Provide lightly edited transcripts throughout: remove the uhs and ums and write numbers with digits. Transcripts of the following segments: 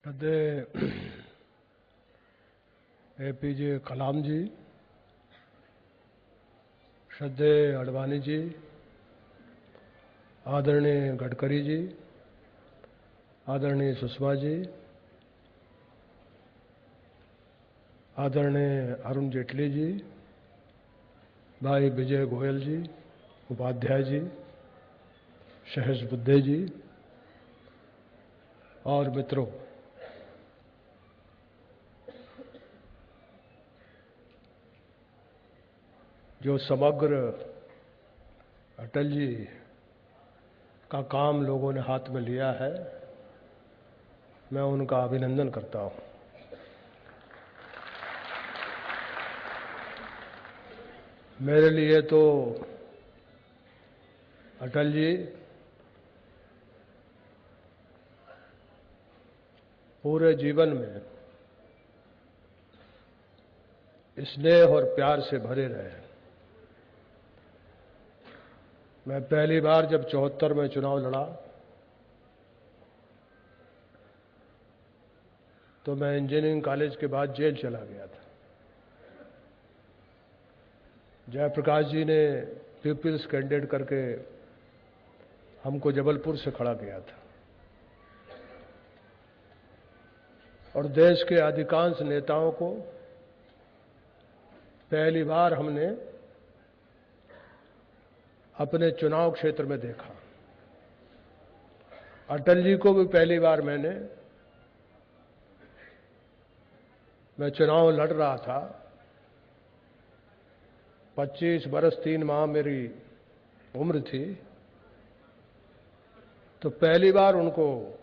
श्रद्धेय एपीजे कलाम जी, श्रद्धेय अडवाणी जी, आदरणीय गडकरी जी, आदरणीय सुषमा जी, आदरणीय अरुण जेटली जी, भाई विजय गोयल जी, उपाध्याय जी, शहेश बुद्धे जी और मित्रों, जो समग्र अटल जी का काम लोगों ने हाथ में लिया है, मैं उनका अभिनंदन करता हूं। मेरे लिए तो अटल जी पूरे जीवन में स्नेह और प्यार से भरे रहे। मैं पहली बार जब 74 में चुनाव लड़ा तो मैं इंजीनियरिंग कॉलेज के बाद जेल चला गया था। जयप्रकाश जी ने पीपल्स कैंडिडेट करके हमको जबलपुर से खड़ा किया था और देश के अधिकांश नेताओं को पहली बार हमने अपने चुनाव क्षेत्र में देखा। अटल जी को भी पहली बार मैं चुनाव लड़ रहा था। 25 बरस 3 माह मेरी उम्र थी, तो पहली बार उनको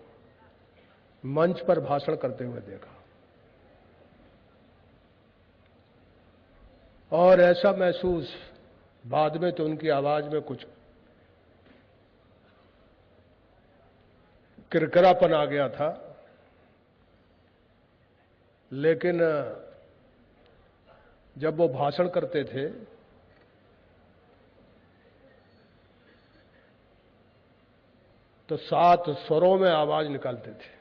मंच पर भाषण करते हुए देखा और ऐसा महसूस, बाद में तो उनकी आवाज में कुछ किरकिरापन आ गया था, लेकिन जब वो भाषण करते थे तो 7 स्वरों में आवाज निकालते थे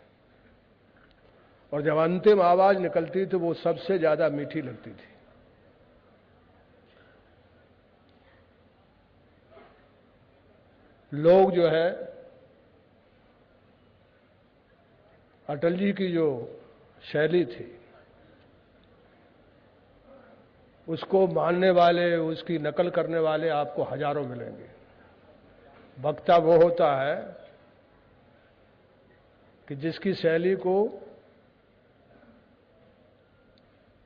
और जब अंतिम आवाज निकलती तो वो सबसे ज्यादा मीठी लगती थी। लोग जो है अटल जी की जो शैली थी उसको मानने वाले, उसकी नकल करने वाले आपको हजारों मिलेंगे। वक्ता वो होता है कि जिसकी शैली को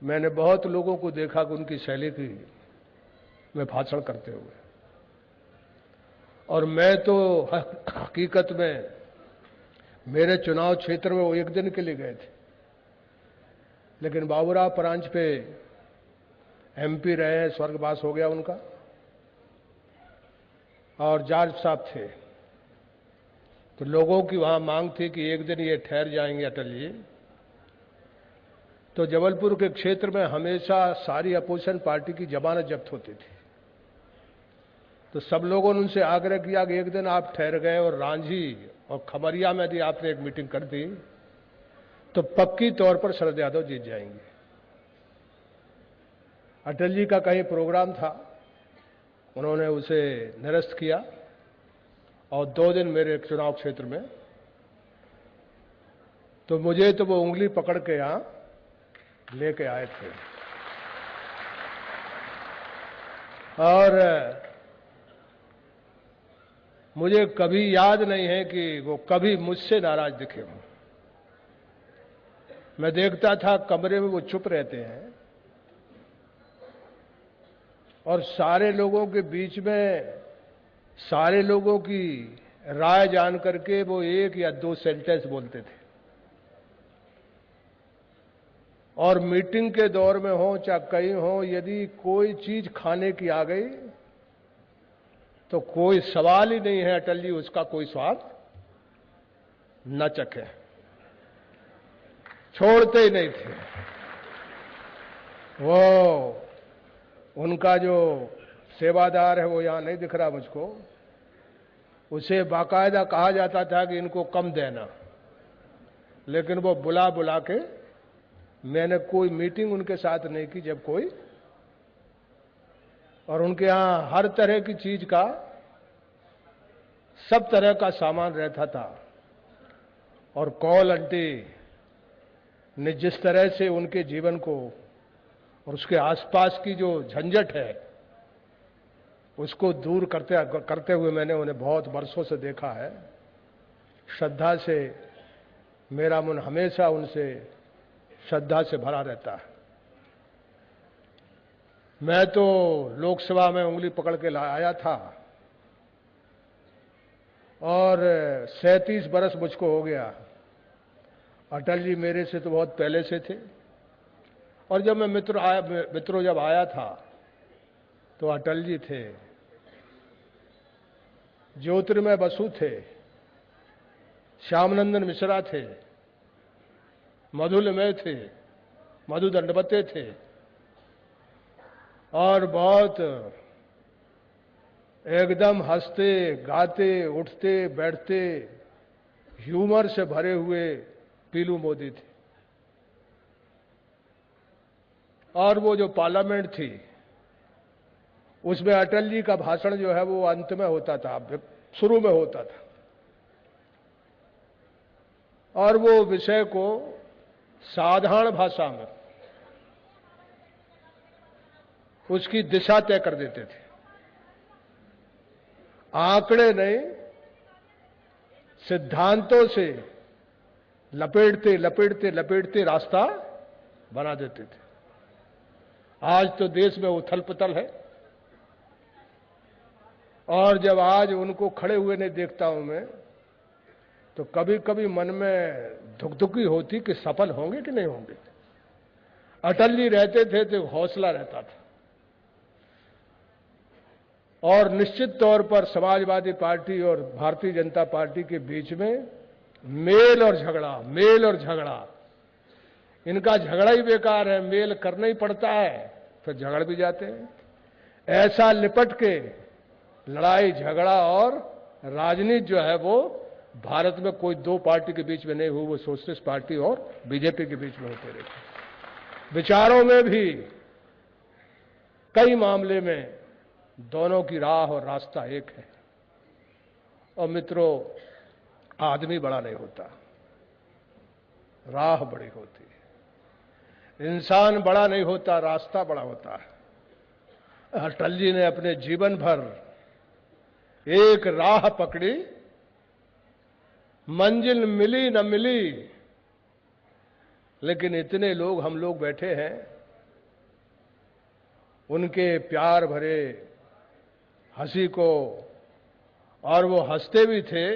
मैंने बहुत लोगों को देखा कि उनकी शैली की में भाषण करते हुए, और मैं तो हकीकत में मेरे चुनाव क्षेत्र में वो एक दिन के लिए गए थे, लेकिन बाबूराव परांज पे एमपी रहे हैं, स्वर्गवास हो गया उनका, और जॉर्ज साहब थे, तो लोगों की वहां मांग थी कि एक दिन ये ठहर जाएंगे अटल जी। तो जबलपुर के क्षेत्र में हमेशा सारी अपोजिशन पार्टी की जमानत जब्त होती थी, तो सब लोगों ने उनसे आग्रह किया कि एक दिन आप ठहर गए और रांझी और खमरिया में यदि आपने एक मीटिंग कर दी तो पक्की तौर पर शरद यादव जीत जाएंगे। अटल जी का कहीं प्रोग्राम था, उन्होंने उसे निरस्त किया और 2 दिन मेरे चुनाव क्षेत्र में, तो मुझे तो वो उंगली पकड़ के यहां लेके आए थे और मुझे कभी याद नहीं है कि वो कभी मुझसे नाराज दिखे हों। मैं देखता था कमरे में वो चुप रहते हैं और सारे लोगों के बीच में सारे लोगों की राय जान करके वो 1 या 2 सेंटेंस बोलते थे, और मीटिंग के दौर में हो चाहे कहीं हो, यदि कोई चीज खाने की आ गई तो कोई सवाल ही नहीं है अटल जी उसका कोई स्वाद न चखे, छोड़ते ही नहीं थे। वो उनका जो सेवादार है वो यहां नहीं दिख रहा मुझको, उसे बाकायदा कहा जाता था कि इनको कम देना, लेकिन वो बुला बुला के मैंने कोई मीटिंग उनके साथ नहीं की जब कोई, और उनके यहां हर तरह की चीज का, सब तरह का सामान रहता था। और कौल आंटी ने जिस तरह से उनके जीवन को और उसके आसपास की जो झंझट है उसको दूर करते हुए मैंने उन्हें बहुत वर्षों से देखा है। श्रद्धा से मेरा मन हमेशा उनसे श्रद्धा से भरा रहता है। मैं तो लोकसभा में उंगली पकड़ के आया था और 37 बरस मुझको हो गया। अटल जी मेरे से तो बहुत पहले से थे, और जब मैं मित्रों जब आया था तो अटल जी थे, ज्योतिर्मय बसु थे, श्यामनंदन मिश्रा थे, मधुलिमय थे, मधु दंडवते थे, और बहुत एकदम हंसते गाते उठते बैठते ह्यूमर से भरे हुए पीलू मोदी थे। और वो जो पार्लियामेंट थी उसमें अटल जी का भाषण जो है वो अंत में होता था, शुरू में होता था, और वो विषय को साधारण भाषा में उसकी दिशा तय कर देते थे। आंकड़े नहीं, सिद्धांतों से लपेटते लपेटते लपेटते रास्ता बना देते थे। आज तो देश में उथल पुथल है, और जब आज उनको खड़े हुए नहीं देखता हूं मैं, तो कभी कभी मन में धुकधुकी होती कि सफल होंगे कि नहीं होंगे। अटल जी रहते थे तो हौसला रहता था, और निश्चित तौर पर समाजवादी पार्टी और भारतीय जनता पार्टी के बीच में मेल और झगड़ा, इनका झगड़ा ही बेकार है, मेल करना ही पड़ता है, फिर झगड़ भी जाते हैं। ऐसा लिपट के लड़ाई झगड़ा और राजनीति जो है वो भारत में कोई दो पार्टी के बीच में नहीं हुई, वो सोशलिस्ट पार्टी और बीजेपी के बीच में होते रहते। विचारों में भी कई मामले में दोनों की राह और रास्ता एक है। और मित्रों, आदमी बड़ा नहीं होता, राह बड़ी होती है। इंसान बड़ा नहीं होता, रास्ता बड़ा होता है। अटल जी ने अपने जीवन भर एक राह पकड़ी, मंजिल मिली न मिली, लेकिन इतने लोग हम लोग बैठे हैं, उनके प्यार भरे हंसी को, और वो हंसते भी थे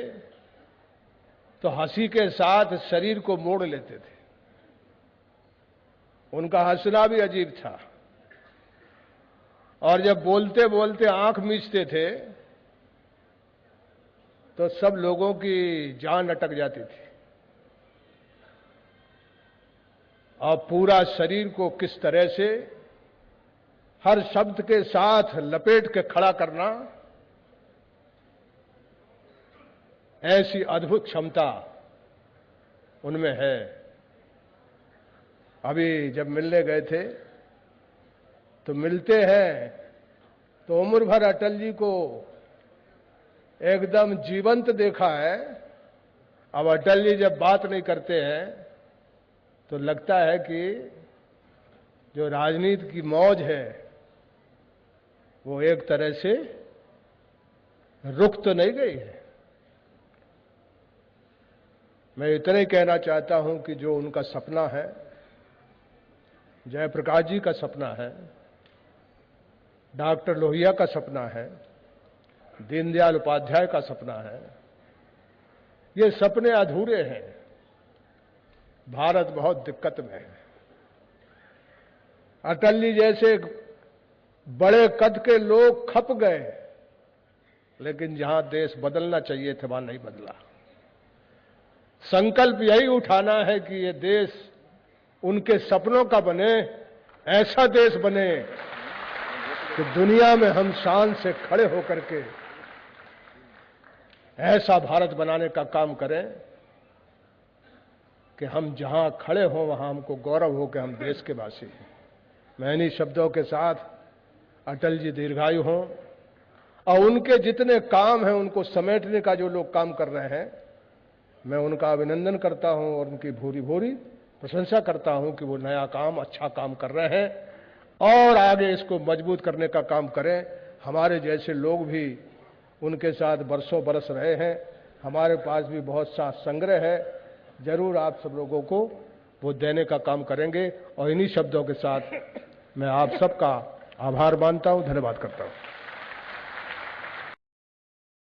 तो हंसी के साथ शरीर को मोड़ लेते थे। उनका हंसना भी अजीब था, और जब बोलते बोलते आंख मीचते थे तो सब लोगों की जान अटक जाती थी, और पूरा शरीर को किस तरह से हर शब्द के साथ लपेट के खड़ा करना, ऐसी अद्भुत क्षमता उनमें है। अभी जब मिलने गए थे तो मिलते हैं तो उम्र भर अटल जी को एकदम जीवंत देखा है। अब अटल जी जब बात नहीं करते हैं तो लगता है कि जो राजनीति की मौज है वो एक तरह से रुक तो नहीं गई है। मैं इतना ही कहना चाहता हूं कि जो उनका सपना है, जयप्रकाश जी का सपना है, डॉक्टर लोहिया का सपना है, दीनदयाल उपाध्याय का सपना है, ये सपने अधूरे हैं। भारत बहुत दिक्कत में है। अटल जी जैसे बड़े कद के लोग खप गए, लेकिन जहां देश बदलना चाहिए था वहां नहीं बदला। संकल्प यही उठाना है कि ये देश उनके सपनों का बने, ऐसा देश बने कि दुनिया में हम शान से खड़े होकर के ऐसा भारत बनाने का काम करें कि हम जहां खड़े हों वहां हमको गौरव हो कि हम देश के वासी हैं। मैं इन्हीं शब्दों के साथ अटल जी दीर्घायु हों और उनके जितने काम हैं उनको समेटने का जो लोग काम कर रहे हैं, मैं उनका अभिनंदन करता हूं और उनकी भूरी भूरी प्रशंसा करता हूं कि वो नया काम, अच्छा काम कर रहे हैं और आगे इसको मजबूत करने का काम करें। हमारे जैसे लोग भी उनके साथ बरसों बरस रहे हैं, हमारे पास भी बहुत सा संग्रह है, जरूर आप सब लोगों को वो देने का काम करेंगे। और इन्हीं शब्दों के साथ मैं आप सबका आभार मानता हूं, धन्यवाद करता हूं।